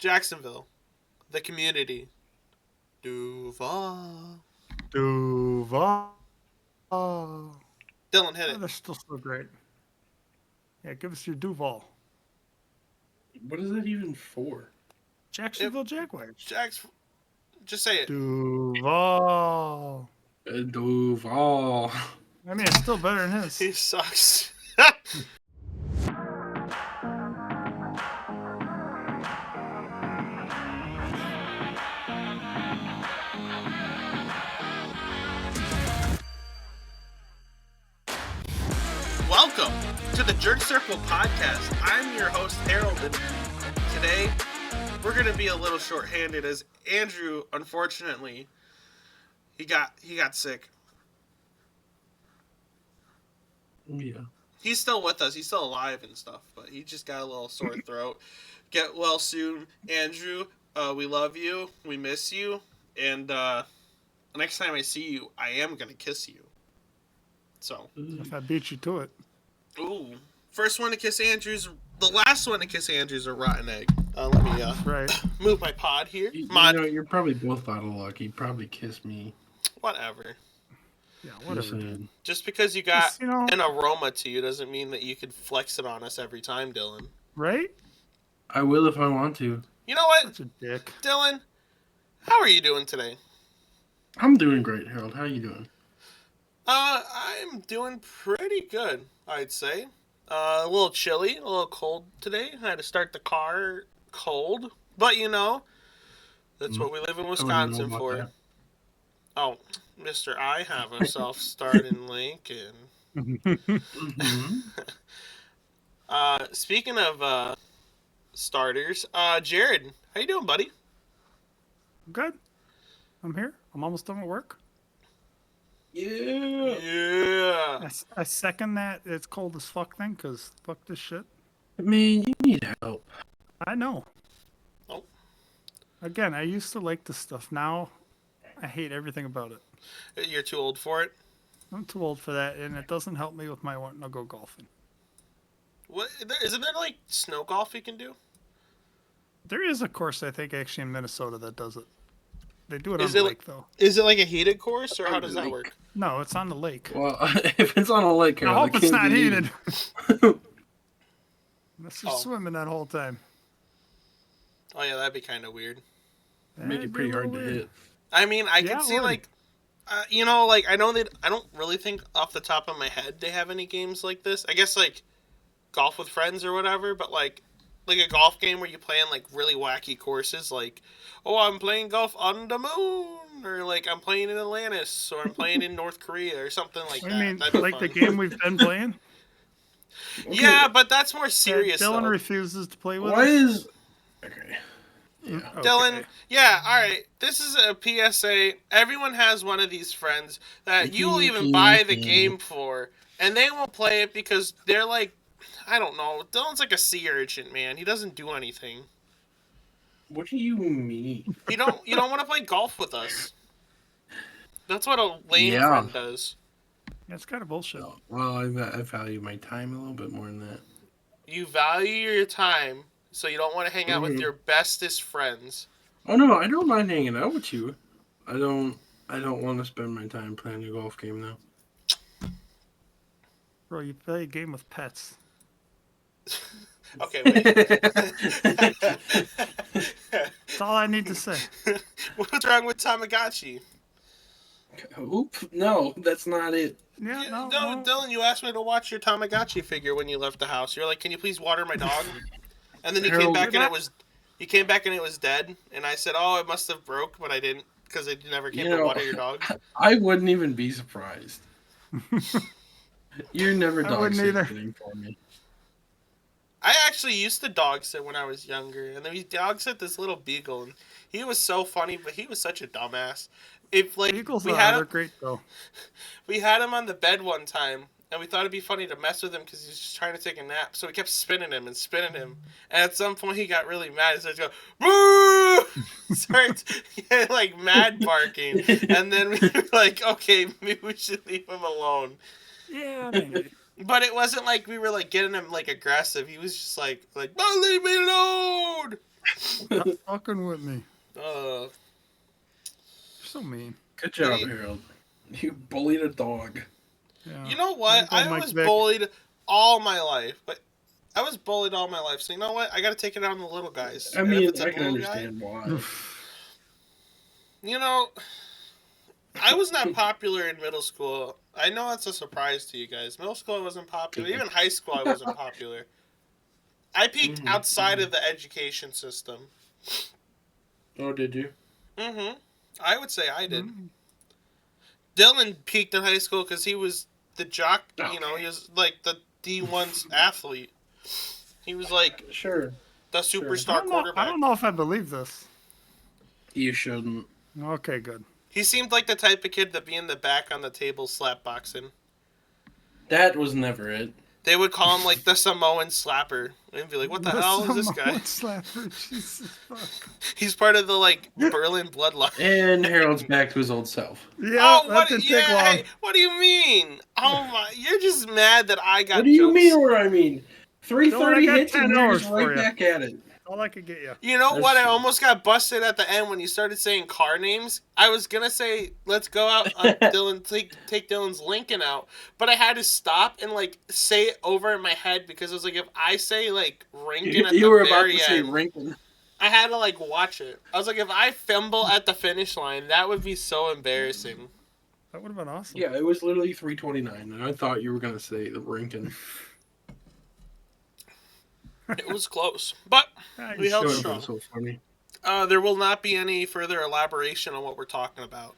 Jacksonville, the community, Duval. Duval. Dylan, hit it. That's still so great. Yeah, give us your Duval. What is that even for? Jacksonville Jaguars. Just say it. Duval. Duval. I mean, it's still better than his. He sucks. Welcome to the Jerk Circle podcast. I'm your host, Harold, and today we're going to be a little short-handed as Andrew, unfortunately, he got sick. Yeah. He's still with us. He's still alive and stuff, but he just got a little sore throat. Get well soon, Andrew. We love you. We miss you. And next time I see you, I am going to kiss you. So. If I beat you to it. Ooh. First one to kiss Andrew's. The last one to kiss Andrew's a rotten egg. Let me move my pod here. You're probably both out of luck. He'd probably kiss me. Whatever. Yeah, whatever. Just because you got an aroma to you doesn't mean that you could flex it on us every time, Dylan. Right? I will if I want to. You know what? Such a dick. Dylan, how are you doing today? I'm doing great, Harold. How are you doing? I'm doing pretty good, I'd say. A little chilly, a little cold today. I had to start the car cold. But, that's what we live in Wisconsin for. That. Oh, Mr. I have a self-starting Lincoln. Speaking of starters, Jared, how you doing, buddy? Good. I'm here. I'm almost done with work. Yeah. I second that it's cold as fuck thing, because fuck this shit. I mean, you need help. I know. Oh. Again, I used to like this stuff. Now, I hate everything about it. You're too old for it? I'm too old for that, and it doesn't help me with my wanting to go golfing. What? Isn't there, like, snow golf you can do? There is a course, I think, actually in Minnesota that does it. They do it on the lake, though. Is it like a heated course, or how does that work? No, it's on the lake. Well, if it's on a lake, Harold, I hope it's not heated. Let's just swimming that whole time. Oh, yeah, that'd be kind of weird. Make it pretty hard to hit. I mean, I can see, like, I know that I don't really think off the top of my head they have any games like this. I guess, like, golf with friends or whatever, but, like a golf game where you play in, like, really wacky courses, like, oh, I'm playing golf on the moon, or, like, I'm playing in Atlantis, or I'm playing in North Korea, or something like that. I mean, like the game we've been playing? Okay. Yeah, but that's more serious, Dylan refuses to play with us. Okay. Yeah. Dylan, yeah, alright. This is a PSA. Everyone has one of these friends that you will even buy the game for, and they won't play it because they're like, I don't know. Dylan's like a sea urchin, man. He doesn't do anything. What do you mean? You don't want to play golf with us. That's what a lame friend does. That's kind of bullshit. Well, I value my time a little bit more than that. You value your time, so you don't want to hang out with your bestest friends. Oh no, I don't mind hanging out with you. I don't want to spend my time playing a golf game though. Bro, you play a game with pets. Okay, wait. That's all I need to say. What's wrong with Tamagotchi? Oop, no, that's not it. Yeah, no, Dylan, you asked me to watch your Tamagotchi figure when you left the house. You're like, can you please water my dog? And then you came back and it was dead. And I said, oh, it must have broke, but I didn't because it never came to water your dog. I wouldn't even be surprised. You're never dog sitting for me. I actually used to dog sit when I was younger, and then we dog sit this little beagle, and he was so funny, but he was such a dumbass. Beagles are great though. We had him on the bed one time, and we thought it'd be funny to mess with him because he was just trying to take a nap. So we kept spinning him, and at some point he got really mad. He started to go, boo! Started like mad barking, and then we were like, okay, maybe we should leave him alone. Yeah, maybe. But it wasn't like we were like getting him like aggressive. He was just like, don't leave me alone. Stop fucking with me. Uh, You're so mean. Good job, Harold. You bullied a dog. Yeah. you know what? There you I go, Mike was Vick. bullied all my life, but I was bullied all my life. So you know what? I got to take it out on the little guys. I And mean, if it's a I can little understand why. guy, you know, I was not popular in middle school. I know that's a surprise to you guys. Middle school I wasn't popular. Even high school I wasn't popular. I peaked outside of the education system. Oh, did you? Mm-hmm. I would say I did. Mm. Dylan peaked in high school because he was the jock. Okay. You know, he was like the D1's athlete. He was like Sure. the I superstar don't know. quarterback. I don't know if I believe this. You shouldn't. Okay, good. He seemed like the type of kid that be in the back on the table slap boxing. That was never it. They would call him like the Samoan slapper and be like, "What the hell is this guy?" Slapper. Jesus fuck. He's part of the like Berlin bloodline. And Harold's back to his old self. Yeah, Oh, that what? didn't Yeah, take long. hey, what do you mean? Oh my! You're just mad that I got. What do you jokes. mean what I mean? 330 got hits 10 and you're hours just for right you. back at it. All I could get you. You know That's what? I true. almost got busted at the end when you started saying car names. I was gonna say, "Let's go out on Dylan, take Dylan's Lincoln out," but I had to stop and like say it over in my head because I was like, if I say like Rankin at You the were about very to say end, Rankin. I had to like watch it. I was like, if I fumble at the finish line, that would be so embarrassing. That would have been awesome. Yeah, it was literally 329, and I thought you were going to say the Rankin. It was close, but we held That strong. was so funny. There will not be any further elaboration on what we're talking about.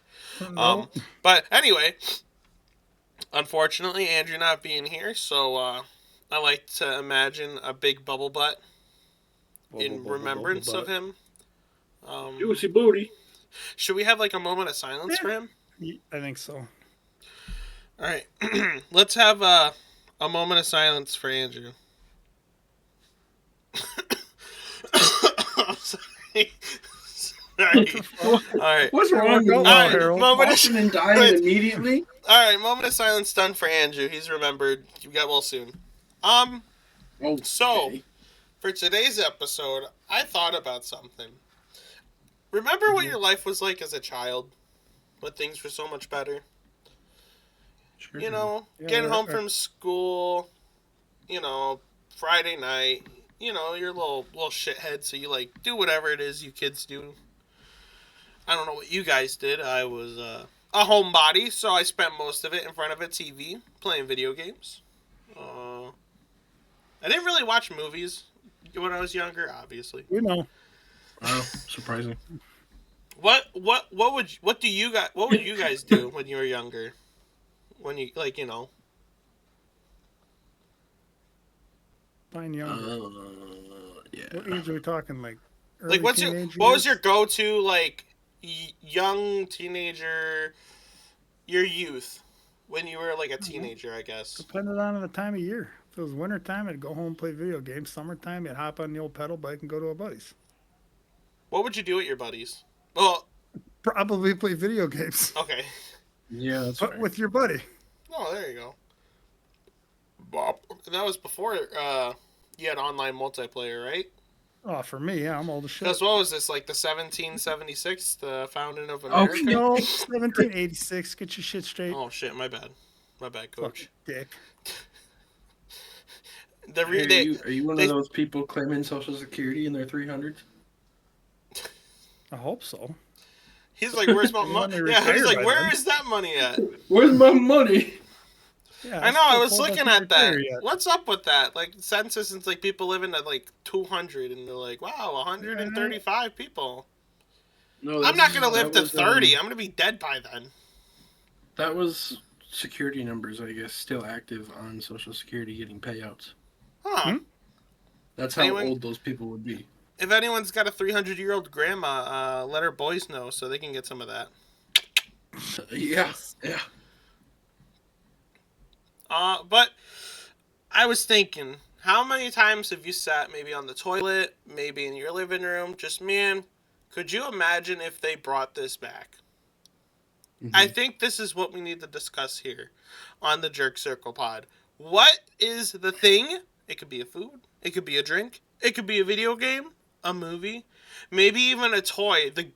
Nope. But anyway, unfortunately, Andrew not being here, so I like to imagine a big bubble butt in remembrance of him. Juicy booty. Should we have like a moment of silence for him? I think so. All right, let's have a moment of silence for Andrew. I'm sorry. Sorry. All right. What's wrong with Go you? on, Alright, Harold. moment of Coughing and dying immediately? All right, moment of silence done for Andrew. He's remembered. You got well soon. Oh, So okay. for today's episode, I thought about something. Remember what your life was like as a child, when things were so much better? Sure. You know, Yeah, getting home right. from school, you know, Friday night, you know, you're a little shithead, so you like do whatever it is you kids do. I don't know what you guys did. I was a homebody, so I spent most of it in front of a TV playing video games. I didn't really watch movies when I was younger, obviously. You know. Wow, surprising. What do you guys do when you were younger? When you like, you know. Fine younger. Yeah. What age are we talking? Like early Like teenage what was years? your go-to like young teenager, your youth when you were like a teenager, I guess. Depended on the time of year. If it was winter time, I'd go home and play video games. Summertime, I'd hop on the old pedal bike and go to a buddy's. What would you do with your buddies? Well, Probably play video games. okay. Yeah, that's But fair. with your buddy. Oh, there you go. Bob. And that was before you had online multiplayer, right? Oh, for me, yeah, I'm old as shit. Because what was this, like the 1776, the founding of America? Okay. No, 1786. Get your shit straight. Oh, shit, my bad. My bad, coach. Fuck, dick. Hey, are you one of those people claiming Social Security in their 300s? I hope so. He's like, where's my money? When they Yeah, he's retire like, by where then. is that money at? Where's my money? Yeah, I know, I still was told looking not to at that. retire yet. What's up with that? Like, census, it's like people living at like 200, and they're like, wow, 135 people. No, I'm not going to live that to was, 30. I'm going to be dead by then. That was security numbers, I guess, still active on Social Security getting payouts. Huh. That's how Anyone- old those people would be. If anyone's got a 300-year-old grandma, let her boys know so they can get some of that. Yeah. But I was thinking, how many times have you sat maybe on the toilet, maybe in your living room, just, man, could you imagine if they brought this back? Mm-hmm. I think this is what we need to discuss here on the Jerk Circle Pod. What is the thing? It could be a food. It could be a drink. It could be a video game. a movie, maybe even a toy. The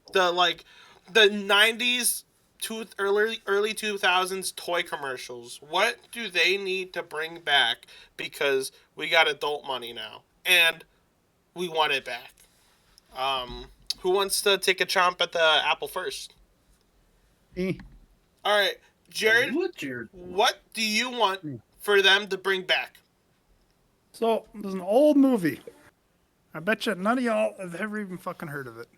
90s to early 2000s toy commercials. What do they need to bring back because we got adult money now and we want it back? Who wants to take a chomp at the apple first? Me. All right, Jared. Jared. What do you want for them to bring back? So there's an old movie. I bet you none of y'all have ever even fucking heard of it.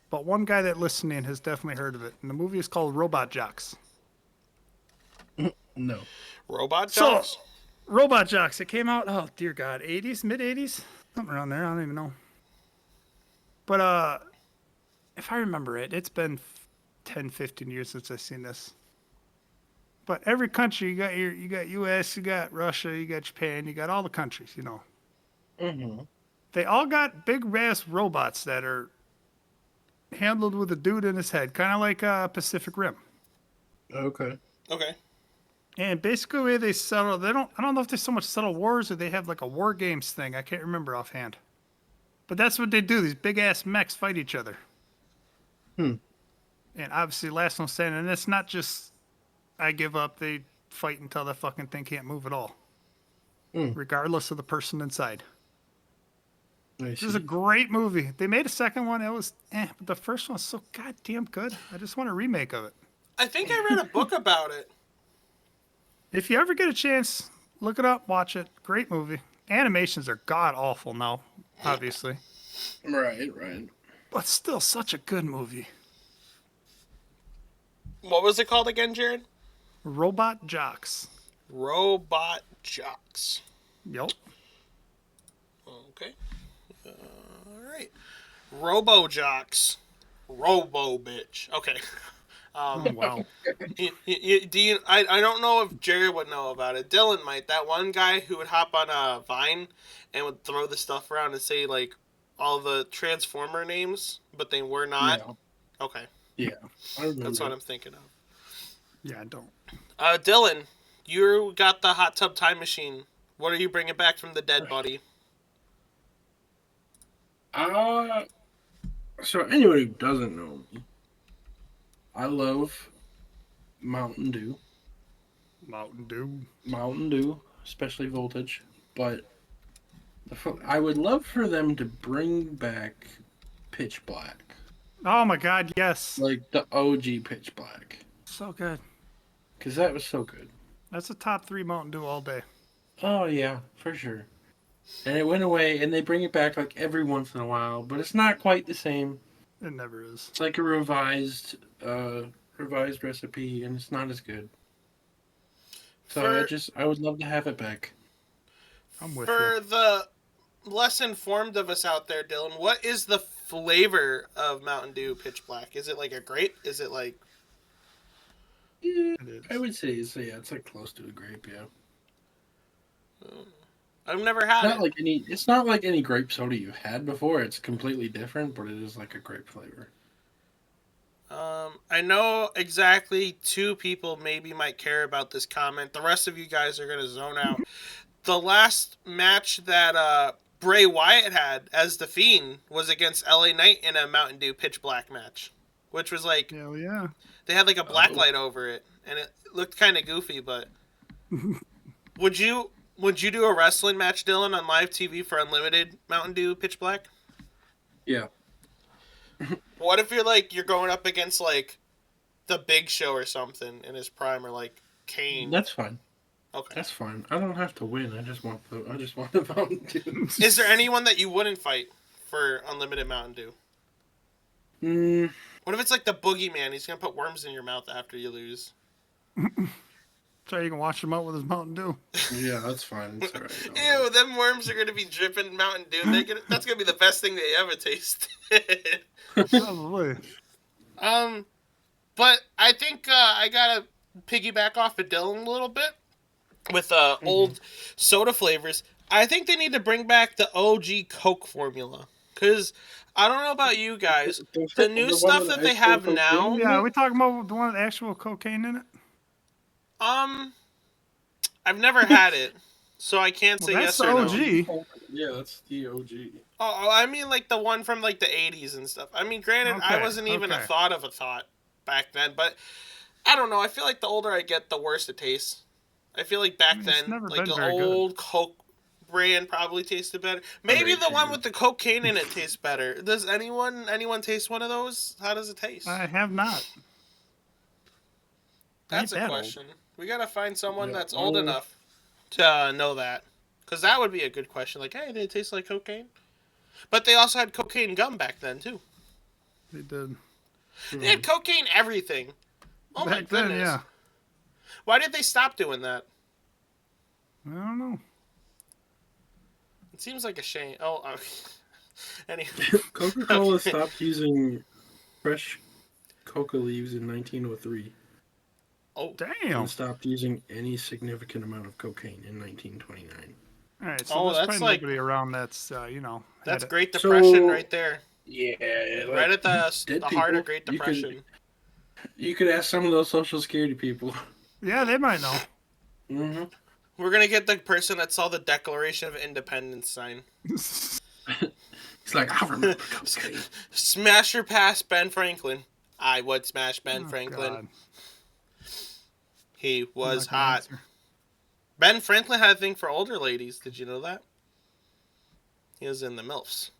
But one guy that listening has definitely heard of it. And the movie is called Robot Jocks. No. Robot Jocks? So, Robot Jocks. It came out, oh dear God, 80s, mid 80s? Something around there. I don't even know. But if I remember it, it's been 10, 15 years since I've seen this. But every country, you got US, you got Russia, you got Japan, you got all the countries, you know. Mm-hmm. They all got big ass robots that are handled with a dude in his head, kind of like Pacific Rim. Okay. Okay. And basically, the way they settle, I don't know if they so much settle wars or they have like a war games thing. I can't remember offhand. But that's what they do. These big ass mechs fight each other. Hmm. And obviously, last one standing. And it's not just I give up. They fight until the fucking thing can't move at all, regardless of the person inside. This is a great movie. They made a second one. It was, but the first one was so goddamn good. I just want a remake of it. I think I read a book about it. If you ever get a chance, look it up, watch it. Great movie. Animations are god awful now, obviously, Right. but still such a good movie. What was it called again, Jared? Robot Jocks. Robot Jocks. Yep. Okay. All right. Robo Jocks. Robo bitch. Okay. Wow. I don't know if Jared would know about it. Dylan might. That one guy who would hop on a Vine and would throw the stuff around and say like all the Transformer names, but they were not. Yeah. Okay. Yeah. I remember. That's what I'm thinking of. Yeah, I don't. Dylan, you got the hot tub time machine. What are you bringing back from the dead, buddy? So anyone who doesn't know me, I love Mountain Dew. Mountain Dew, especially Voltage. But I would love for them to bring back Pitch Black. Oh my God, yes. Like the OG Pitch Black. So good. Because that was so good. That's a top 3 Mountain Dew all day. Oh, yeah, for sure. And it went away, and they bring it back like every once in a while, but it's not quite the same. It never is. It's like a revised recipe, and it's not as good. So I would love to have it back. I'm with For you. the less informed of us out there, Dylan, what is the flavor of Mountain Dew Pitch Black? Is it like a grape? Is it like... Yeah, It is. I would say so. Yeah, it's like close to a grape. Yeah. I've never had it. It's not like any grape soda you've had before. It's completely different, but it is like a grape flavor. I know exactly 2 people maybe might care about this comment. The rest of you guys are going to zone out. The last match that Bray Wyatt had as The Fiend was against LA Knight in a Mountain Dew Pitch Black match, which was like... Hell yeah. They had like a black light over it, and it looked kind of goofy, but... Would you do a wrestling match, Dylan, on live TV for unlimited Mountain Dew Pitch Black? Yeah. What if you're going up against like the Big Show or something in his prime, or like Kane? That's fine. Okay. That's fine. I don't have to win. I just want the Mountain Dew. Is there anyone that you wouldn't fight for unlimited Mountain Dew? What if it's like the Boogeyman? He's gonna put worms in your mouth after you lose. So you can wash him out with his Mountain Dew. Yeah, that's fine. It's all right. Ew, them worms are gonna be dripping Mountain Dew. That's gonna be the best thing they ever tasted. Probably. But I think I gotta piggyback off of Dylan a little bit with old soda flavors. I think they need to bring back the OG Coke formula, because I don't know about you guys, the new stuff that they have now. Yeah, are we talking about the one with actual cocaine in it? I've never had it, So I can't say that's yes the or no. OG. Yeah, that's the OG. Oh, I mean like the one from like the 80s and stuff. I mean, granted, I wasn't even a thought back then, but I don't know. I feel like the older I get, the worse it tastes. I feel like back It's then, never like been an very old Coke brand probably tasted better. Maybe the one with the cocaine in it tastes better. Does anyone taste one of those? How does it taste? I have not. That's a that question. We gotta find someone Yeah, that's old enough to know that, because that would be a good question. Like, hey, did it taste like cocaine? But they also had cocaine gum back then too. They did. They had cocaine everything. Oh my Back then, goodness. yeah. Why did they stop doing that? I don't know. It seems like a shame. Oh, anyway. Coca-Cola stopped using fresh coca leaves in 1903. Oh, damn! And stopped using any significant amount of cocaine in 1929. All right, so there's that's probably like nobody around that's that's Great Depression right there. Yeah, Right at the heart of Great You Depression. You could ask some of those Social Security people. Yeah, they might know. Mm-hmm. We're gonna get the person that saw the Declaration of Independence sign. He's like, I remember cocaine. Smash or pass Ben Franklin. I would smash Ben Franklin. God. He was hot. Ben Franklin had a thing for older ladies. Did you know that? He was in the MILFs.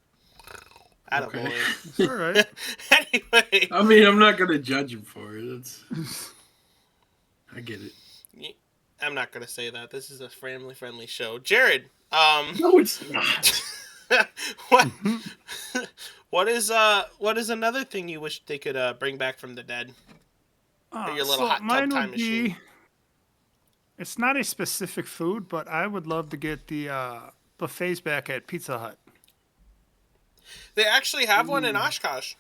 Attaboy. Okay. All right. Anyway. I mean, I'm not gonna judge him for it. I get it. I'm not gonna say that. This is a family-friendly show. Jared. No, it's not. What is another thing you wish they could bring back from the dead? Or your little hot tub time machine. It's not a specific food, but I would love to get the buffets back at Pizza Hut. They actually have one in Oshkosh.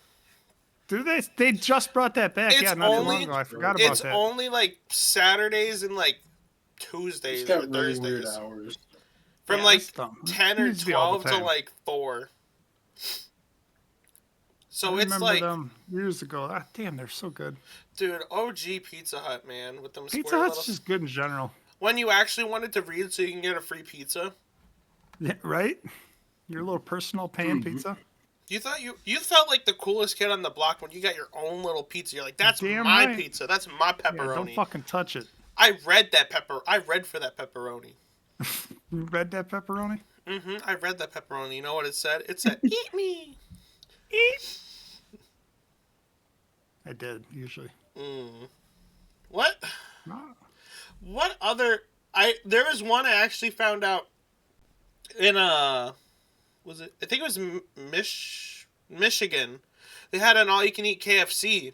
Do they? They just brought that back. Not too long ago. I forgot about that. It's only like Saturdays and like Tuesdays or Thursdays. Really weird hours. From like 10 or 12 to like 4. So it's like them years ago. Ah, damn, they're so good. Dude, OG Pizza Hut, man, with them Pizza Hut's just good in general. When you actually wanted to read so you can get a free pizza. Yeah, right? Your little personal pan pizza. You thought you felt like the coolest kid on the block when you got your own little pizza. You're like, that's my pizza. That's my pepperoni. Yeah, don't fucking touch it. I read for that pepperoni. You read that pepperoni? Mm-hmm. I read that pepperoni. You know what it said? It said, "Eat me, eat." I did usually. What? No. What other? There was one I actually found out in was it? I think it was Michigan. They had an all-you-can-eat KFC.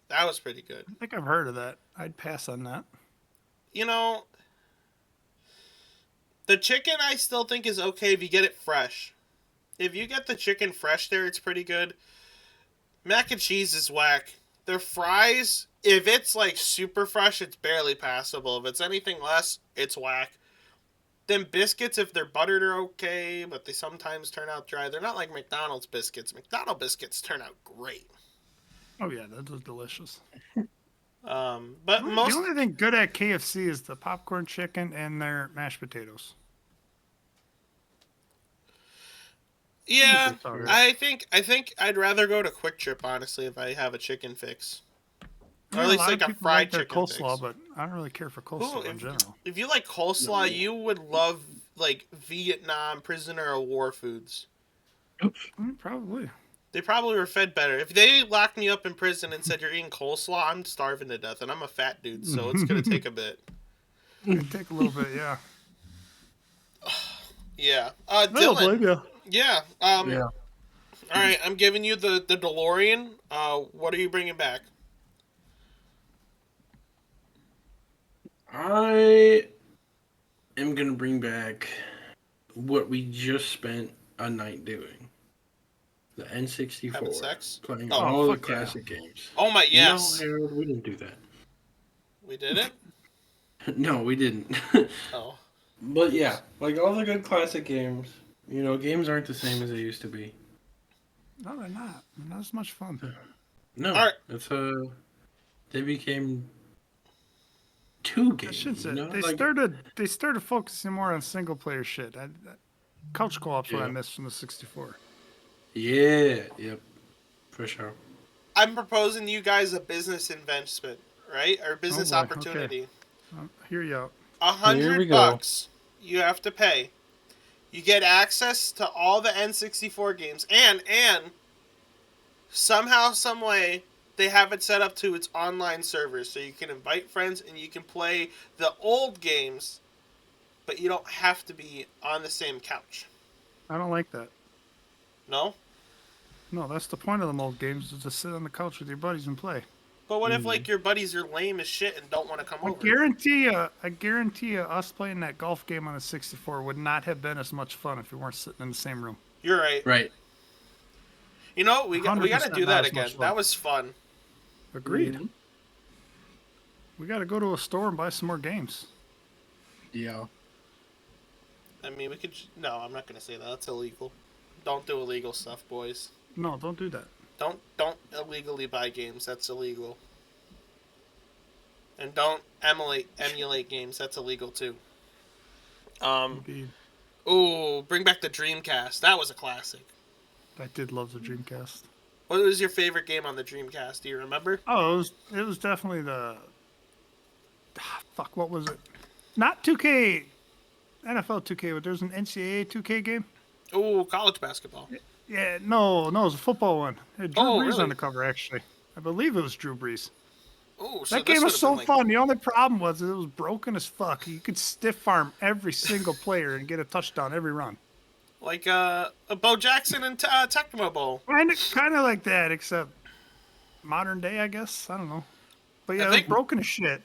That was pretty good. I think I've heard of that. I'd pass on that. You know, the chicken I still think is okay if you get it fresh. If you get the chicken fresh there, it's pretty good. Mac and cheese is whack. Their fries, if it's like super fresh, it's barely passable. If it's anything less, it's whack. Then biscuits, if they're buttered, are okay, but they sometimes turn out dry. They're not like McDonald's biscuits. McDonald's biscuits turn out great. Oh yeah, that was delicious. But the only thing good at KFC is the popcorn chicken and their mashed potatoes. Yeah, I think I'd rather go to Quick Trip, honestly, if I have a chicken fix. Or at least like a fried chicken coleslaw, fix. but I don't really care for coleslaw in general. If you like coleslaw, you would love like Vietnam prisoner of war foods. Probably. They probably were fed better. If they locked me up in prison and said you're eating coleslaw, I'm starving to death, and I'm a fat dude, so it's gonna take a bit. It'd take a little bit, yeah. Yeah. Dylan. You. Yeah. Yeah. All right, I'm giving you the DeLorean. What are you bringing back? I am going to bring back what we just spent a night doing. The N64. Having sex? Playing all the classic games. Oh my, yes. No, Harold, we didn't do that. We did it? No, we didn't. Oh. But yeah, like all the good classic games. You know, games aren't the same as they used to be. No, they're not. Not as much fun. No, all right. it's they became 2 I game. shouldn't say. You know? They started focusing more on single player shit. Couch co-op's what I missed from the 64. Yeah, yep, for sure. I'm proposing you guys a business investment, right? Or Oh business boy. Okay. opportunity. Hear you out. Here we $100 you have to pay. You get access to all the N64 games, and somehow, some way, they have it set up to its online servers, so you can invite friends and you can play the old games, but you don't have to be on the same couch. I don't like that. No? No, that's the point of the old games, is to sit on the couch with your buddies and play. But what if, like, your buddies are lame as shit and don't want to come over? I guarantee you, us playing that golf game on a 64 would not have been as much fun if we weren't sitting in the same room. You're right. Right. You know, we got to do that again. That was fun. Agreed. Mm-hmm. We got to go to a store and buy some more games. Yeah. I mean, we could... No, I'm not going to say that. That's illegal. Don't do illegal stuff, boys. No, don't do that. Don't illegally buy games. That's illegal. And don't emulate games. That's illegal too. Indeed. Ooh, bring back the Dreamcast. That was a classic. I did love the Dreamcast. What was your favorite game on the Dreamcast? Do you remember? Oh, it was definitely the... Fuck, what was it? Not 2K... NFL 2K, but there's an NCAA 2K game. Ooh, college basketball. Yeah, no, it was a football one. It had Drew Brees really? on the cover, actually. I believe it was Drew Brees. Ooh, so that game was so fun. The only problem was it was broken as fuck. You could stiff arm every single player and get a touchdown every run. Like a Bo Jackson and Tecmo Bowl. Kind of like that, except modern day, I guess. I don't know. But yeah, it was broken as shit.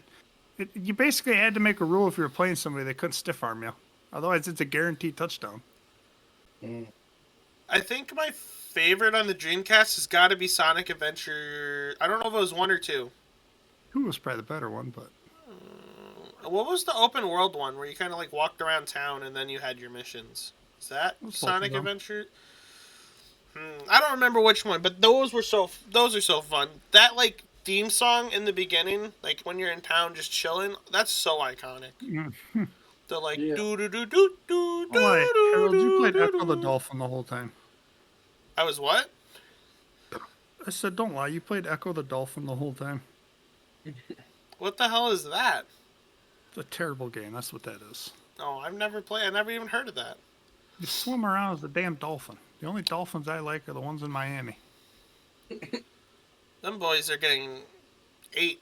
You basically had to make a rule if you were playing somebody they couldn't stiff arm you. Otherwise, it's a guaranteed touchdown. I think my favorite on the Dreamcast has got to be Sonic Adventure. I don't know if it was 1 or 2. 2 was probably the better one, but... What was the open world one where you kind of like walked around town and then you had your missions? Is that Sonic Adventure? I don't remember which one, but those are so fun. That like theme song in the beginning, like when you're in town just chilling, that's so iconic. The like do do do do do do. Harold, you played Echo the Dolphin the whole time. I was what? I said, don't lie. You played Echo the Dolphin the whole time. What the hell is that? It's a terrible game. That's what that is. Oh, I've never played. I never even heard of that. You swim around as a damn dolphin. The only dolphins I like are the ones in Miami. Them boys are getting ate.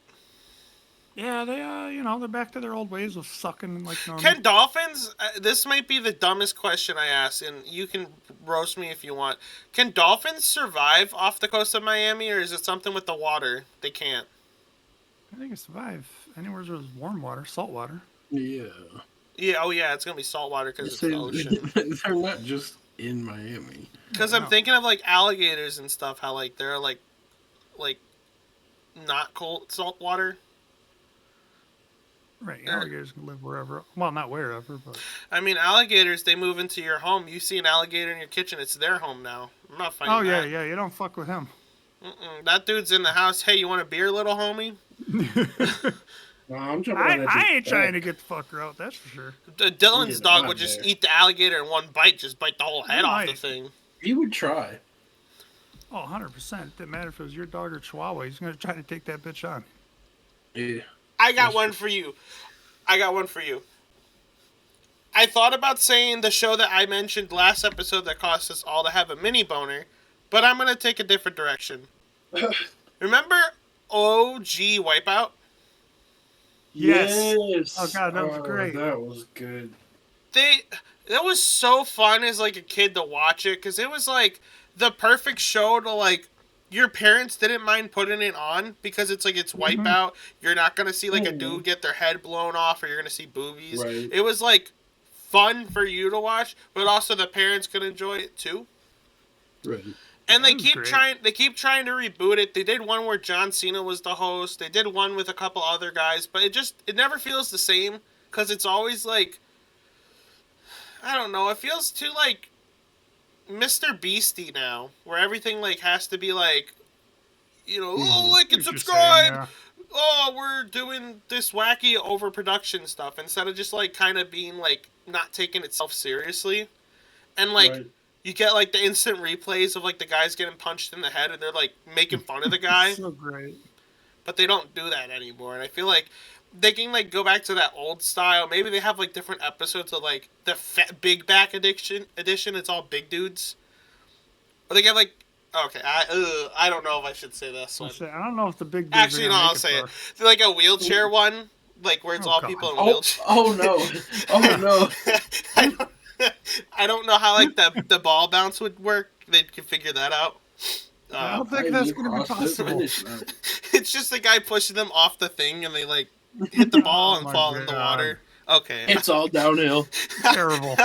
Yeah, they they're back to their old ways of sucking like normal. Can dolphins? This might be the dumbest question I ask, and you can roast me if you want. Can dolphins survive off the coast of Miami, or is it something with the water? They can't. I think it survive anywhere there's warm water, salt water. Yeah. Yeah. Oh yeah, it's gonna be salt water because it's the ocean. They're not just in Miami. Because I'm thinking of like alligators and stuff. How like they're like not cold salt water. Right, alligators can live wherever. Well, not wherever, but... I mean, alligators, they move into your home. You see an alligator in your kitchen, it's their home now. I'm not fighting that. Yeah, you don't fuck with him. That dude's in the house. Hey, you want a beer, little homie? No, I'm I ain't trying to get the fucker out, that's for sure. Dylan's dog would just eat the alligator in one bite, just bite the whole head off the thing. He would try. Oh, 100%. It didn't matter if it was your dog or Chihuahua. He's going to try to take that bitch on. Yeah. I got one for you. I thought about saying the show that I mentioned last episode that caused us all to have a mini boner, but I'm going to take a different direction. Remember OG Wipeout? Yes. Oh, God, that was great. That was good. That was so fun as, like, a kid to watch it, because it was, like, the perfect show to, like, your parents didn't mind putting it on because it's like it's Wipeout. You're not going to see like a dude get their head blown off or you're going to see boobies. Right. It was like fun for you to watch, but also the parents could enjoy it too. Right. And they keep trying to reboot it. They did one where John Cena was the host. They did one with a couple other guys, but it never feels the same cuz it's always like I don't know, it feels too like Mr. Beastie now, where everything like has to be like, like and subscribe. oh, we're doing this wacky overproduction stuff instead of just like kind of being like not taking itself seriously. And like Right. you get like the instant replays of like the guys getting punched in the head and they're like making fun of the guy, So great. but they don't do that anymore. And I feel like they can like go back to that old style. Maybe they have like different episodes of like the big back edition. It's all big dudes. Or they get like okay, I don't know if I should say this one. I don't know if the big dudes Actually, are no, gonna I'll make say it it. far. They're like a wheelchair one, like where it's all God. people in Oh, wheelchairs. oh no. Oh no. I don't know how like the ball bounce would work. They could figure that out. I don't think that's going to be possible. It's just the guy pushing them off the thing, and they like hit the ball and my fall in the God. water. Okay, It's all downhill. Terrible.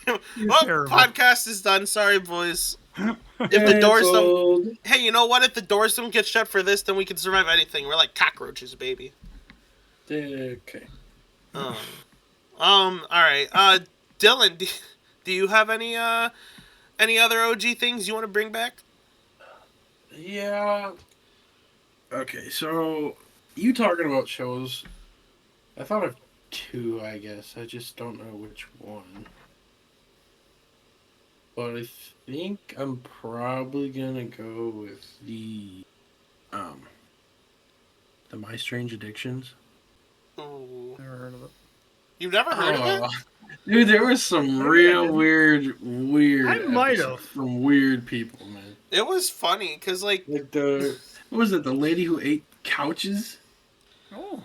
well, terrible. podcast is done. Sorry, boys. If the doors don't, hey, you know what? If the doors don't get shut for this, then we can survive anything. We're like cockroaches, baby. Okay. All right. Dylan, do you have any other OG things you want to bring back? Yeah. Okay, so you talking about shows? I thought of two, I guess. I just don't know which one. But I think I'm probably gonna go with the My Strange Addictions. Ooh. Never heard of it. You've never heard of it? Dude, there was some real weird I might episodes have. from weird people, man. It was funny because like Like what was it? The lady who ate couches? Oh.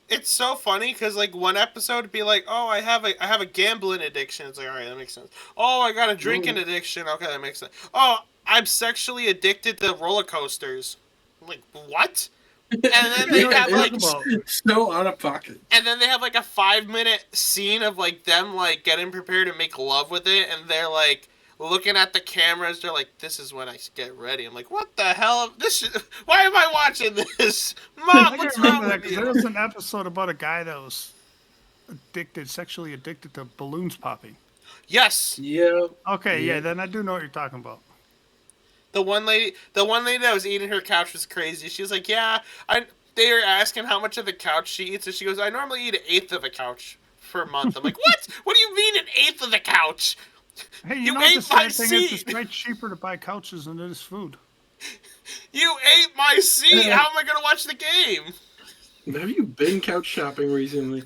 it's so funny because like one episode would be like, oh, I have a gambling addiction. It's like, all right, that makes sense. Oh, I got a drinking addiction. Okay, that makes sense. Oh, I'm sexually addicted to roller coasters. I'm like, what? And then they have like so out of pocket. And then they have like a 5-minute scene of like them like getting prepared to make love with it, and they're like looking at the cameras. They're like, "This is when I get ready." I'm like, "What the hell? Why am I watching this, Mom? What's wrong with you?" There was an episode about a guy that was sexually addicted to balloons popping. Yes. Yeah. Okay, yeah, then I do know what you're talking about. The one lady that was eating her couch was crazy. She was like, "Yeah, They were asking how much of the couch she eats, and she goes, "I normally eat 1/8 of a couch for a month." I'm like, "What? What do you mean 1/8 of the couch? Hey, You know ate the sad my thing seat. is it's way cheaper to buy couches than it is food. You ate my seat. How am I gonna watch the game?" Have you been couch shopping recently?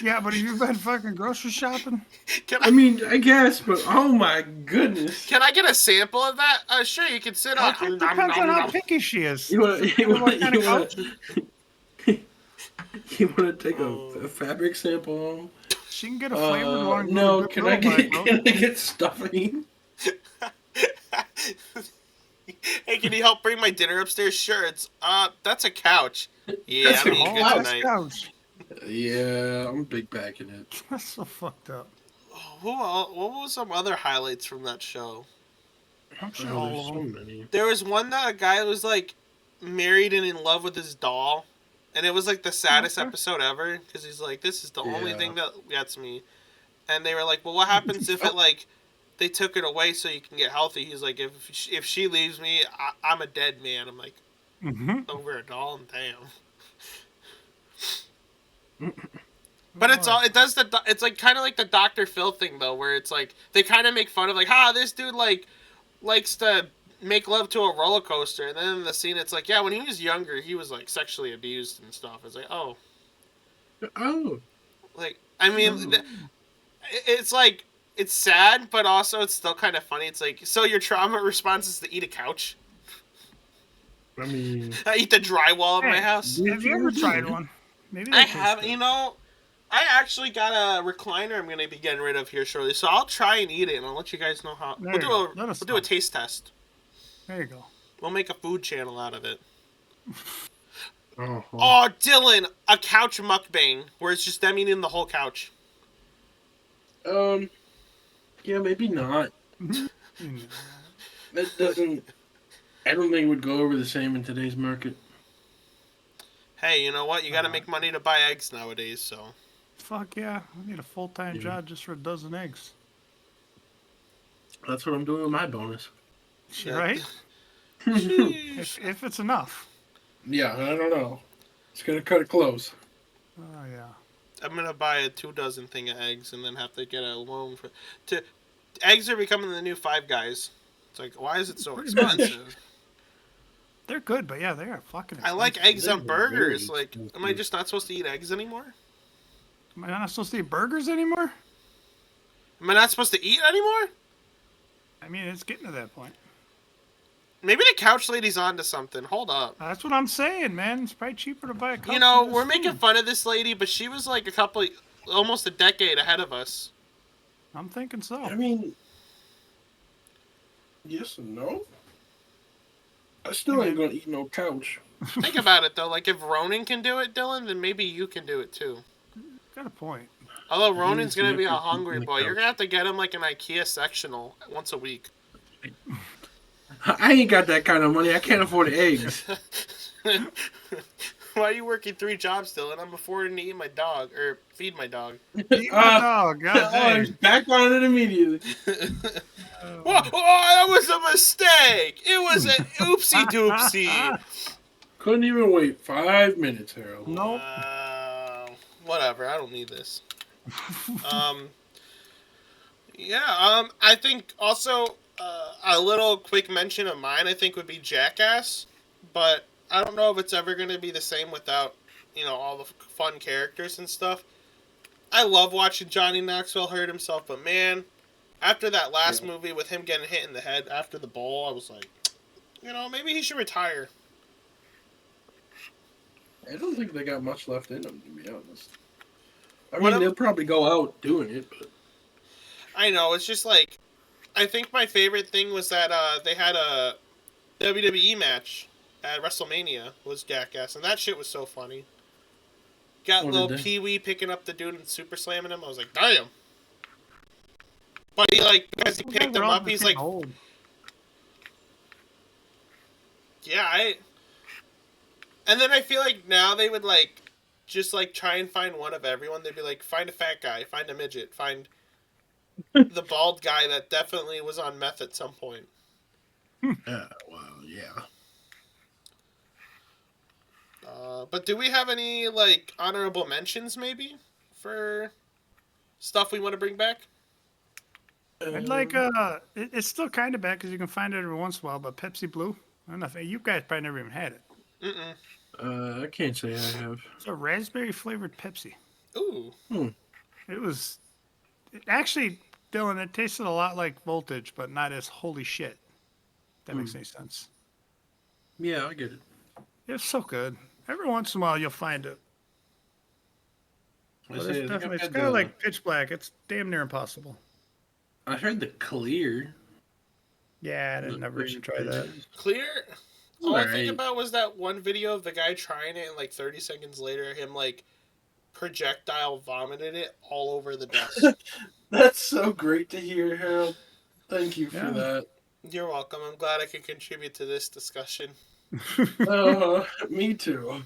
Yeah, but have you been fucking grocery shopping? I mean, I guess, but oh my goodness. Can I get a sample of that? Sure, you can sit on. It depends on how picky she is. You want She to take a fabric sample home? She can get a flavored one. No, can I get stuffing? Hey, can you help bring my dinner upstairs? Sure. That's a couch. Yeah, That's I'm a eating good couch. tonight. Couch. Yeah, I'm big backing it. That's so fucked up. What was some other highlights from that show? I'm sure Oh, all there's of so them. many. There was one that a guy was like married and in love with his doll, and it was like the saddest episode ever because he's like, "This is the only thing that gets me." And they were like, "Well, what happens if it like they took it away so you can get healthy?" He's like, "If she leaves me, I'm a dead man." I'm like, over a doll, damn. But it's like kind of like the Dr. Phil thing though, where it's like they kind of make fun of like, this dude like likes to make love to a roller coaster, and then in the scene it's like, yeah, when he was younger, he was like sexually abused and stuff. It's like, oh, like I mean, it's like it's sad, but also it's still kind of funny. It's like, so your trauma response is to eat a couch. I mean, I eat the drywall of my house. Have you ever tried one? Maybe I have. You know, I actually got a recliner I'm going to be getting rid of here shortly, so I'll try and eat it, and I'll let you guys know how. We'll do a taste test. There you go. We'll make a food channel out of it. oh, Oh, Dylan, a couch mukbang where it's just them eating the whole couch. yeah, maybe not. That doesn't. I don't think it would go over the same in today's market. Hey, you know what? You got to make money to buy eggs nowadays, so. Fuck yeah! I need a full-time job just for a dozen eggs. That's what I'm doing with my bonus. Right? if it's enough. Yeah, I don't know. It's gonna cut it close. Oh yeah. I'm gonna buy a 2 dozen thing of eggs and then have to get a loan for. To eggs are becoming the new Five Guys. It's like, why is it so Pretty much. expensive? They're good, but yeah, they are fucking I expensive. like eggs They're on burgers. very Like, am I just not supposed to eat eggs anymore? Am I not supposed to eat burgers anymore? Am I not supposed to eat anymore? I mean, it's getting to that point. Maybe the couch lady's onto something. Hold up. That's what I'm saying, man. It's probably cheaper to buy a couch. You know, than this we're making food. fun of this lady, but she was like almost a decade ahead of us. I'm thinking so. I mean, yes and no. I still ain't gonna eat no couch. Think about it though. Like, if Ronan can do it, Dylan, then maybe you can do it too. Got a point. Although Ronan's gonna be a never eaten hungry a boy, you're couch. gonna have to get him like an IKEA sectional once a week. I ain't got that kind of money. I can't afford eggs. Why are you working 3 jobs, Dylan? I'm affording to eat my dog or feed my dog. Eat my dog. God Oh, dang. he's back on it immediately. Whoa, that was a mistake. It was an oopsie doopsie. Couldn't even wait 5 minutes, Harold. Nope. Whatever. I don't need this. Yeah. I think also a little quick mention of mine. I think would be Jackass, but I don't know if it's ever going to be the same without all the fun characters and stuff. I love watching Johnny Knoxville hurt himself, but man, after that last movie with him getting hit in the head after the bowl, I was like, maybe he should retire. I don't think they got much left in them, to be honest. I mean, they'll probably go out doing it, but... I know, it's just like, I think my favorite thing was that they had a WWE match at WrestleMania was Jackass, and that shit was so funny. Got little Pee-wee picking up the dude and super slamming him. I was like, damn. But because he picked him up, he's like, old. yeah, and then I feel like now they would just try and find one of everyone. They'd be like, find a fat guy, find a midget, find the bald guy that definitely was on meth at some point. Well, yeah. But do we have any honorable mentions maybe for stuff we want to bring back? I'd like it's still kind of bad because you can find it every once in a while, but Pepsi Blue. I don't know if you guys probably never even had it. I can't say I have. It's a raspberry flavored Pepsi. Ooh. It actually, Dylan, it tasted a lot like Voltage, but not as holy shit. That makes any sense. Yeah, I get it. It's so good. Every once in a while, you'll find it. Well, it's kind of like Pitch Black. It's damn near impossible. I heard the Clear. Yeah, I never even tried that. Clear? All I think about was that one video of the guy trying it, and 30 seconds later, him projectile vomited it all over the desk. That's so great to hear, Harold. Thank you for that. You're welcome. I'm glad I could contribute to this discussion. Me too.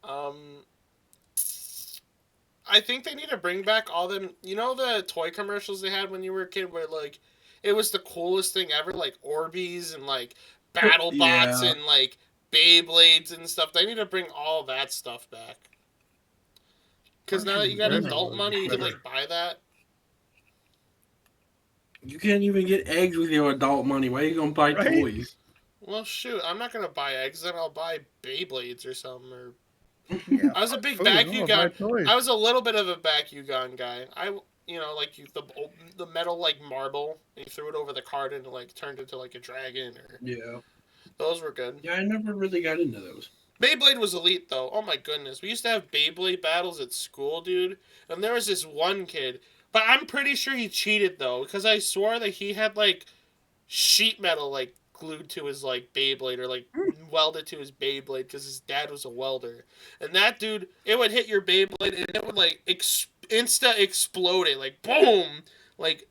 I think they need to bring back all them. You know the toy commercials they had when you were a kid, where it was the coolest thing ever, Orbeez and BattleBots and Beyblades and stuff. They need to bring all that stuff back. Because now that you got adult money, you can buy that. You can't even get eggs with your adult money. Why are you gonna buy toys? Well, shoot, I'm not gonna buy eggs. Then I'll buy Beyblades or something. Or I was a big Bakugan. I was a little bit of a Bakugan guy. The metal marble. And you threw it over the card and it turned into a dragon. Those were good. Yeah, I never really got into those. Beyblade was elite though. Oh my goodness, we used to have Beyblade battles at school, dude. And there was this one kid, but I'm pretty sure he cheated though, because I swore that he had sheet metal glued to his Beyblade or welded to his Beyblade because his dad was a welder. And that dude, it would hit your Beyblade and it would insta explode it, boom, like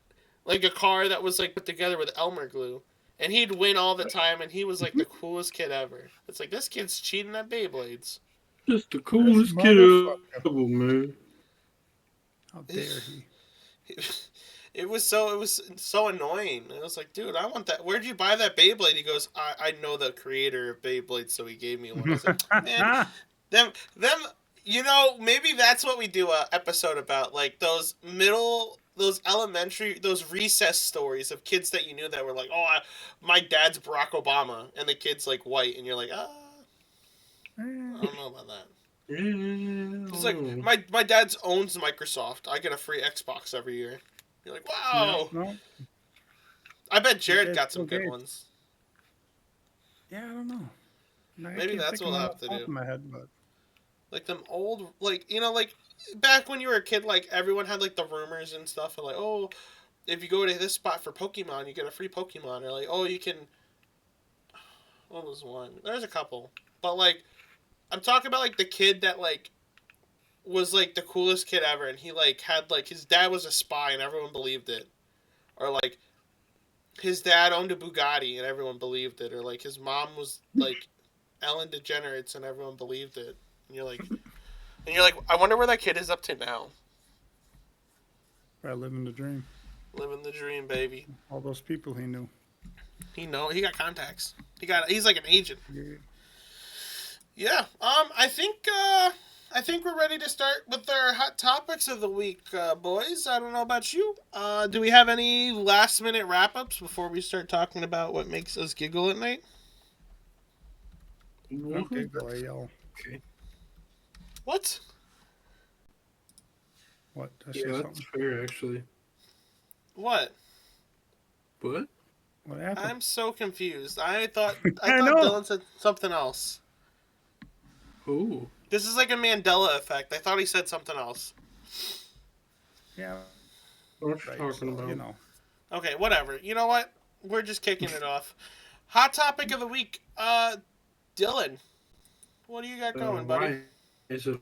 a car that was put together with Elmer glue. And he'd win all the time, and he was the coolest kid ever. It's this kid's cheating at Beyblades. Just the coolest kid ever, man. How dare he? It was so annoying. It was like, dude, I want that. Where'd you buy that Beyblade? He goes, I know the creator of Beyblade, so he gave me one. I was like, man, them, maybe that's what we do a episode about, like those elementary, those recess stories of kids that you knew that were like, my dad's Barack Obama, and the kid's like white, and you're like, I don't know about that. It's like my dad owns Microsoft. I get a free Xbox every year. You're like, wow. No. I bet Jared got some good ones. Yeah, I don't know. Maybe that's what I'll have to do. My head, but... Like them old, like back when you were a kid, like everyone had like the rumors and stuff, and like, oh, if you go to this spot for Pokemon, you get a free Pokemon, or like, oh, you can. What was one? There's a couple, but like, I'm talking about like the kid that like was like the coolest kid ever, and he like had like his dad was a spy and everyone believed it, or like his dad owned a Bugatti and everyone believed it, or like his mom was like Ellen DeGeneres and everyone believed it, and you're like, I wonder where that kid is up to now. Probably living the dream. Living the dream, baby. All those people he knew. He got contacts. He's like an agent. Yeah. I think we're ready to start with our hot topics of the week, boys. I don't know about you. Do we have any last minute wrap ups before we start talking about what makes us giggle at night? Okay, boy, y'all. Okay. What? What? Yeah, that's fair, actually. What? What? What happened? I'm so confused. I thought Dylan said something else. Ooh. This is like a Mandela effect. I thought he said something else. Yeah. What you talking about? You know. Okay, whatever. You know what? We're just kicking it off. Hot topic of the week. Dylan, what do you got going, buddy? Why is it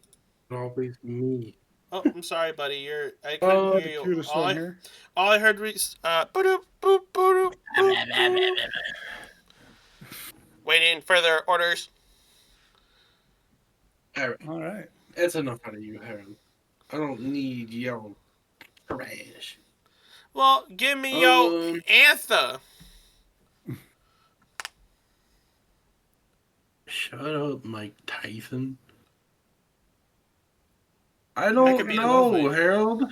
always me? Oh, I'm sorry, buddy. I couldn't hear you. All I heard was boop, boop, boop, boop. Waiting for their orders. All right. That's enough out of you, Harold. I don't need your trash. Well, give me your anthem. Shut up, Mike Tyson. I don't know, Harold.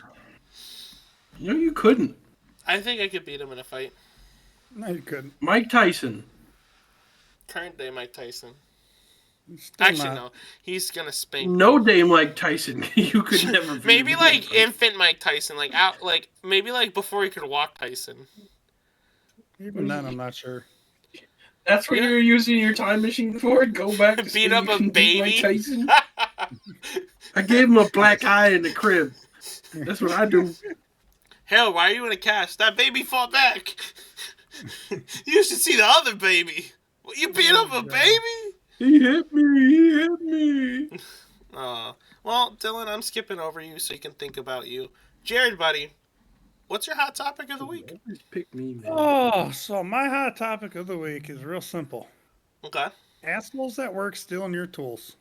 No, you couldn't. I think I could beat him in a fight. No, you couldn't. Mike Tyson. Current day Mike Tyson. Actually, no. He's gonna spank. No day Mike Tyson. You could never beat maybe him. Like infant Mike Tyson, maybe like before he could walk Tyson. Even then, I'm not sure. That's what you're using your time machine for? Go back to beat up a baby. Mike Tyson? I gave him a black eye in the crib. That's what I do. Hell, why are you in a cast? That baby fought back. You should see the other baby. You beat up a baby? He hit me. Well, Dylan, I'm skipping over you so you can think about you. Jared, buddy, what's your hot topic of the week? Always pick me, man. Oh, so my hot topic of the week is real simple. Okay. Assholes at work stealing your tools.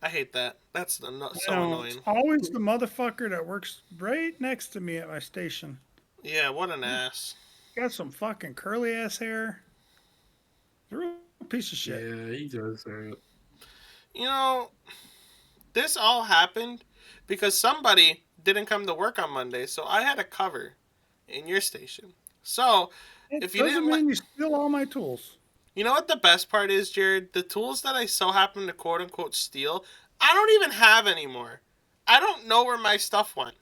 I hate that. That's so annoying. It's always the motherfucker that works right next to me at my station. Yeah, what an ass. Got some fucking curly ass hair. He's a real piece of shit. Yeah, he does that. You know, this all happened because somebody didn't come to work on Monday, so I had a cover in your station. So, if you didn't mean you steal all my tools. You know what the best part is, Jared? The tools that I so happen to quote-unquote steal, I don't even have anymore. I don't know where my stuff went.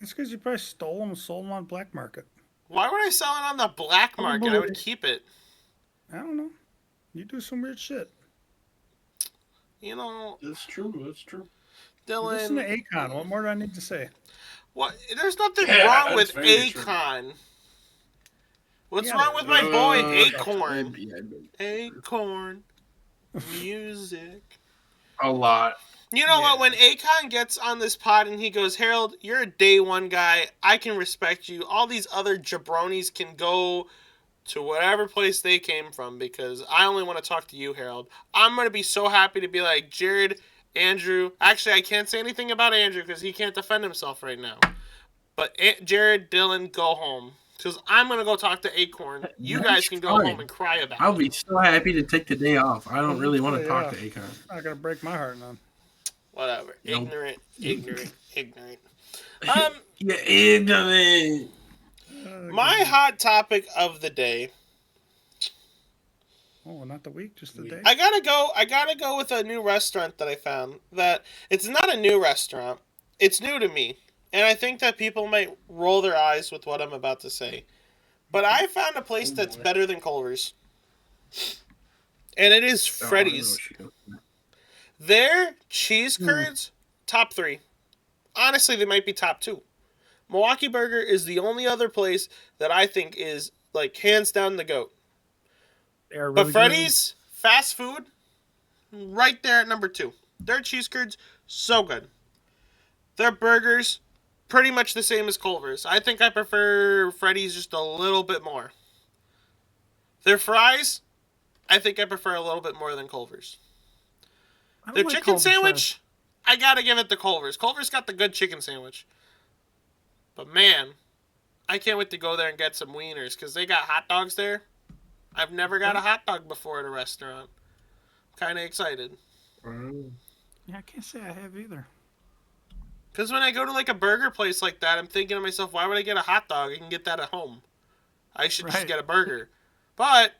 It's because you probably stole them and sold them on black market. Why would I sell it on the black market? I would keep it. I don't know. You do some weird shit. You know... That's true. Dylan... Listen to Akon. What more do I need to say? What? There's nothing wrong with Akon. What's wrong with my boy Acorn? Acorn. Music. A lot. You know what? When Akon gets on this pod and he goes, Harold, you're a day one guy. I can respect you. All these other jabronis can go to whatever place they came from because I only want to talk to you, Harold. I'm going to be so happy to be like, Jared, Andrew. Actually, I can't say anything about Andrew because he can't defend himself right now. But Jared, Dylan, go home. Because I'm going to go talk to Acorn. You guys can go home and cry about it. I'll be so happy to take the day off. I don't really want to talk to Acorn. Not going to break my heart, none. Whatever. Nope. Ignorant. You're ignorant. My hot topic of the day. Oh, not the week, just the day. I gotta go with a new restaurant that I found. That it's not a new restaurant. It's new to me. And I think that people might roll their eyes with what I'm about to say. But I found a place that's better than Culver's. And it is Freddy's. Their cheese curds, top 3. Honestly, they might be top 2. Milwaukee Burger is the only other place that I think is, like, hands down the GOAT. Really but Freddy's, fast food, right there at number 2. Their cheese curds, so good. Their burgers, pretty much the same as Culver's. I think I prefer Freddy's just a little bit more. Their fries, I think I prefer a little bit more than Culver's. Their like chicken sandwich, I gotta give it to Culver's. Culver's got the good chicken sandwich. But man, I can't wait to go there and get some wieners because they got hot dogs there. I've never got a hot dog before at a restaurant. Kind of excited. Yeah, I can't say I have either. Because when I go to like a burger place like that, I'm thinking to myself, why would I get a hot dog? I can get that at home. I should just get a burger. But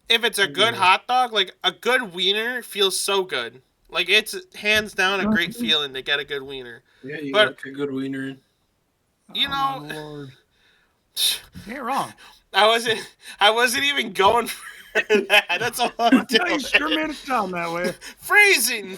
if it's a good hot dog, like a good wiener feels so good. Like it's hands down a great feeling to get a good wiener. Yeah, you like a good wiener. You know, Lord. You're wrong. I wasn't even going for that. That's all I'm doing. You sure made it sound that way. Phrasing.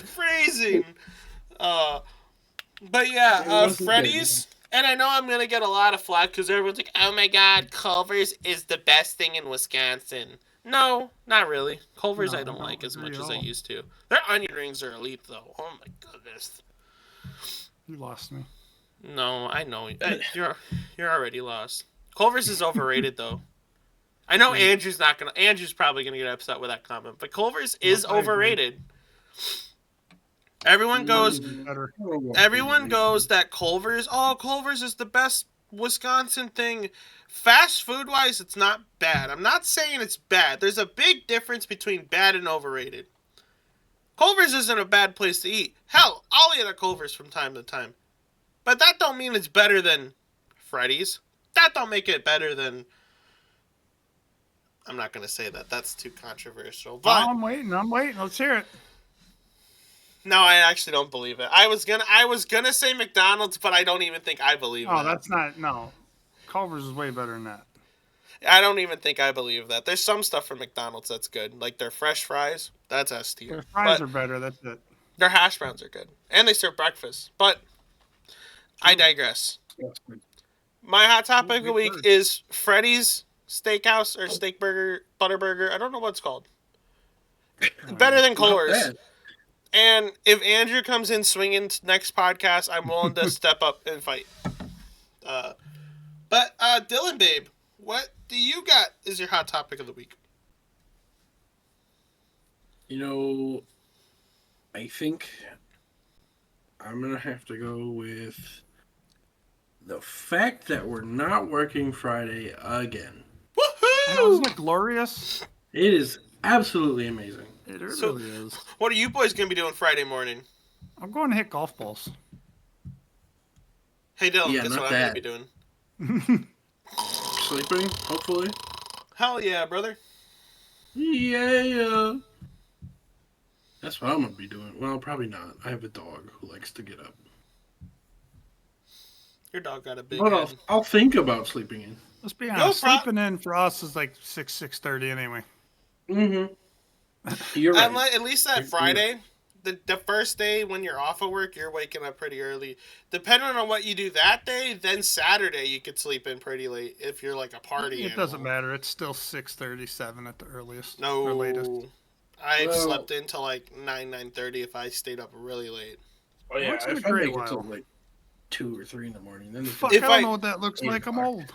But yeah, Freddy's, and I know I'm gonna get a lot of flack because everyone's like, "Oh my God, Culver's is the best thing in Wisconsin." No, not really. Culver's I don't like as much as I used to. Their onion rings are elite though. Oh my goodness. You lost me. No, I know you're already lost. Culver's is overrated though. I know Andrew's probably gonna get upset with that comment, but Culver's is overrated. Everyone goes that Culver's is the best Wisconsin thing. Fast food wise, it's not bad. I'm not saying it's bad. There's a big difference between bad and overrated. Culver's isn't a bad place to eat. Hell, I'll eat at Culver's from time to time. But that don't mean it's better than Freddy's. That don't make it better than... I'm not going to say that. That's too controversial. But I'm waiting. Let's hear it. No, I actually don't believe it. I was gonna say McDonald's, but I don't even think I believe that. Oh, that's not... No. Culver's is way better than that. I don't even think I believe that. There's some stuff from McDonald's that's good. Like their fresh fries. That's S tier. Their fries are better. That's it. Their hash browns are good. And they serve breakfast. But I digress. My hot topic of the week is Freddy's Steakhouse or Steak Burger, Butter Burger. I don't know what it's called. Better than Culver's. And if Andrew comes in swinging next podcast, I'm willing to step up and fight. But Dylan, babe, what do you got as your hot topic of the week? You know, I think I'm going to have to go with the fact that we're not working Friday again. Woohoo! Isn't it glorious? It is absolutely amazing. It really is. What are you boys going to be doing Friday morning? I'm going to hit golf balls. Hey, Dylan, guess what I'm going to be doing? Sleeping, hopefully. Hell yeah, brother. Yeah. That's what I'm going to be doing. Well, probably not. I have a dog who likes to get up. Your dog got a big head. I'll think about sleeping in. Let's be honest. Sleeping in for us is like 6:30 anyway. Mm-hmm. You're right. At least that Friday, the first day when you're off of work, you're waking up pretty early. Depending on what you do that day, then Saturday you could sleep in pretty late if you're like a party It doesn't matter. It's still 6:37 at the earliest. No. Or latest. I've slept until like 9:30 if I stayed up really late. Oh yeah, if I make it till like 2 or 3 in the morning, then I don't know what that looks like. I'm old.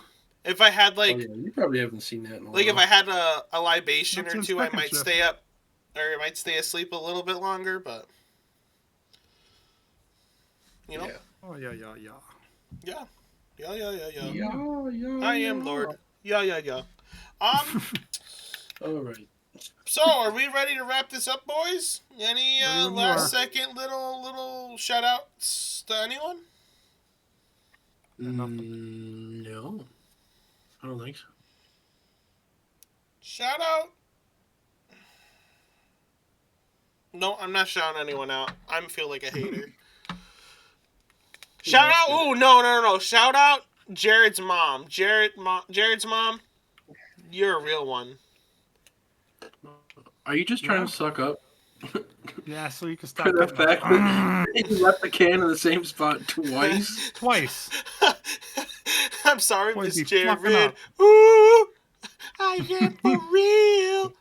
If I had like, you probably haven't seen that in a while. Like if I had a libation or two, I might stay up, or I might stay asleep a little bit longer. But you know, Oh yeah. Yeah, yeah, yeah, yeah. Yeah. I am Lord. Yeah, yeah, yeah. All right. So, are we ready to wrap this up, boys? Any When you last are. second little shout outs to anyone? No, I don't think so. Shout out. No, I'm not shouting anyone out. I feel like a hater. Shout out. Ooh, no. Shout out Jared's mom. Jared's mom. You're a real one. Are you just trying to suck up? Yeah, so you can stop. For the fact that you left the can in the same spot twice? Twice. I'm sorry, Boy, Miss be Jared. fucking up. Ooh, I am for real.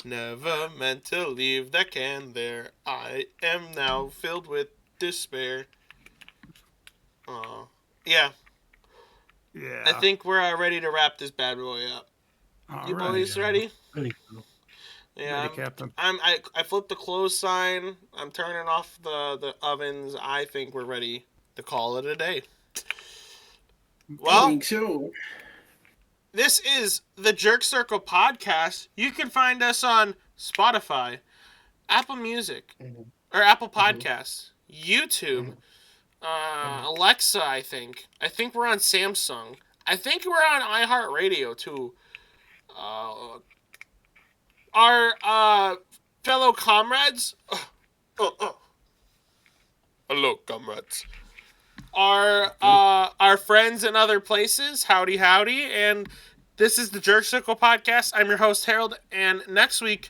Never meant to leave that can there. I am now filled with despair. Yeah. Yeah. I think we're ready to wrap this bad boy up. All You right. boys ready? I think so. Yeah. Ready, Captain. I flipped the close sign. I'm turning off the ovens. I think we're ready to call it a day. I Well, think so. this is the Jerk Circle podcast. You can find us on Spotify, Apple Music, or Apple Podcasts, YouTube, Alexa, I think. I think we're on Samsung. I think we're on iHeartRadio, too. Our fellow comrades... Hello, comrades. Our friends in other places, howdy, and this is the Jerk Circle podcast. I'm your host, Harold, and next week,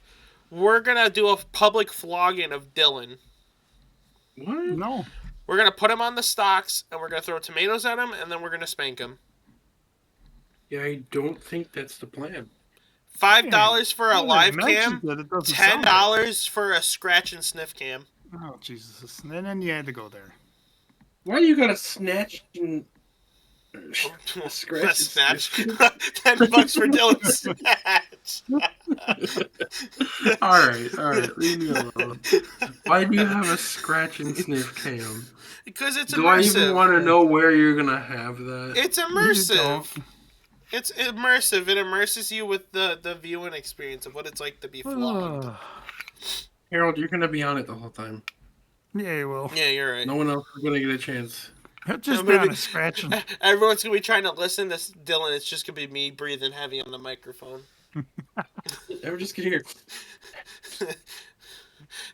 we're going to do a public flogging of Dylan. What? No. We're going to put him on the stocks, and we're going to throw tomatoes at him, and then we're going to spank him. Yeah, I don't think that's the plan. $5 for a live cam, $10 for a scratch and sniff cam. Oh, Jesus. And then you had to go there. Why do you gotta snatch and scratch? Snatch. $10 for Dylan's snatch. All right, leave me alone. Why do you have a scratch and sniff cam? Because it's immersive. Do I even want to know where you're gonna have that? It's immersive. It's immersive. It immerses you with the viewing experience of what it's like to be flogged. Harold, you're gonna be on it the whole time. Yeah, you will. Yeah, you're right. No one else is gonna get a chance. Just be on a scratch. Everyone's gonna be trying to listen to Dylan. It's just gonna be me breathing heavy on the microphone. We're just gonna hear.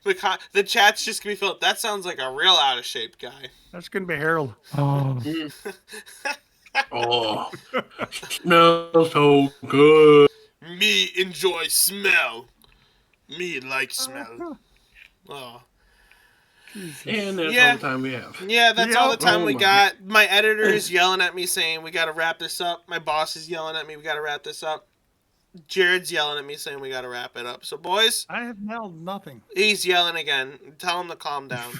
The chat's just gonna be filled. That sounds like a real out of shape guy. That's gonna be Harold. Oh. Oh, smells so good. Me enjoy smell. Me like smell. Oh. And that's all the time we have. Yeah, that's all the time we got. My editor is yelling at me saying we gotta wrap this up. My boss is yelling at me we gotta wrap this up. Jared's yelling at me saying we gotta wrap it up. So boys, I have yelled nothing. He's yelling again. Tell him to calm down.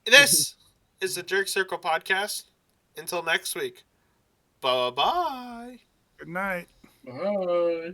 This is the Jerk Circle podcast. Until next week. Bye-bye. Good night. Bye.